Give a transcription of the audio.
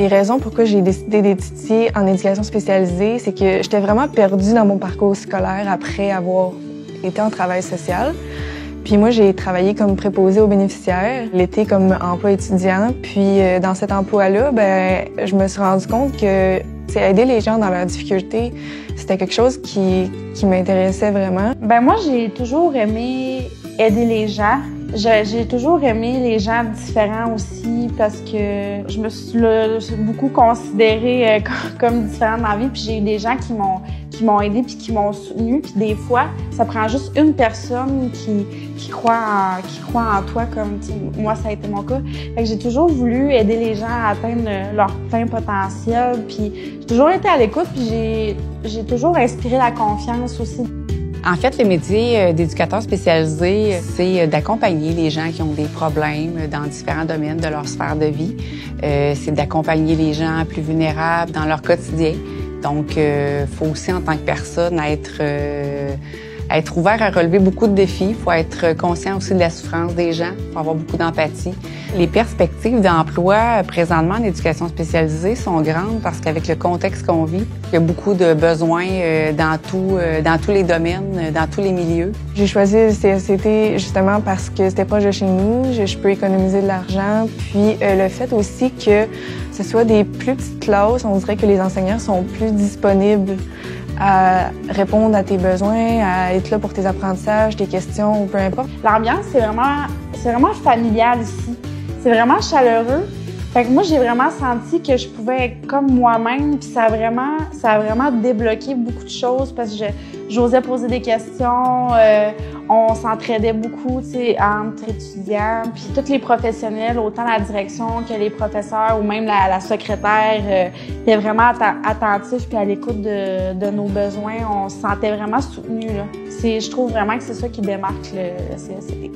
Les raisons pourquoi j'ai décidé d'étudier en éducation spécialisée, c'est que j'étais vraiment perdue dans mon parcours scolaire après avoir été en travail social. Puis moi, j'ai travaillé comme préposée aux bénéficiaires, l'été comme emploi étudiant. Puis dans cet emploi-là, je me suis rendu compte que aider les gens dans leurs difficultés, c'était quelque chose qui m'intéressait vraiment. Moi, j'ai toujours aimé aider les gens. J'ai toujours aimé les gens différents aussi parce que je me suis beaucoup considérée comme différente dans la vie. Puis j'ai eu des gens qui m'ont aidée puis qui m'ont soutenue. Puis des fois, ça prend juste une personne qui croit en toi, comme moi, ça a été mon cas. Fait que j'ai toujours voulu aider les gens à atteindre leur plein potentiel. Puis j'ai toujours été à l'écoute. Puis j'ai toujours inspiré la confiance aussi. En fait, le métier d'éducateur spécialisé, c'est d'accompagner les gens qui ont des problèmes dans différents domaines de leur sphère de vie. C'est d'accompagner les gens plus vulnérables dans leur quotidien. Donc, faut aussi, en tant que personne, être ouvert à relever beaucoup de défis. Il faut être conscient aussi de la souffrance des gens. Il faut avoir beaucoup d'empathie. Les perspectives d'emploi présentement en éducation spécialisée sont grandes parce qu'avec le contexte qu'on vit, il y a beaucoup de besoins dans tous les domaines, dans tous les milieux. J'ai choisi le CSCT justement parce que c'était proche de chez nous, je peux économiser de l'argent. Puis le fait aussi que ce soit des plus petites classes, on dirait que les enseignants sont plus disponibles à répondre à tes besoins, à être là pour tes apprentissages, tes questions, ou peu importe. L'ambiance, c'est vraiment familial ici. C'est vraiment chaleureux. Fait que moi, j'ai vraiment senti que je pouvais être comme moi-même, puis ça a vraiment débloqué beaucoup de choses parce que j'osais poser des questions, on s'entraidait beaucoup, tu sais, entre étudiants, puis tous les professionnels, autant la direction que les professeurs ou même la secrétaire, étaient vraiment attentifs puis à l'écoute de nos besoins. On se sentait vraiment soutenus, là. Je trouve vraiment que c'est ça qui démarque le CSCT.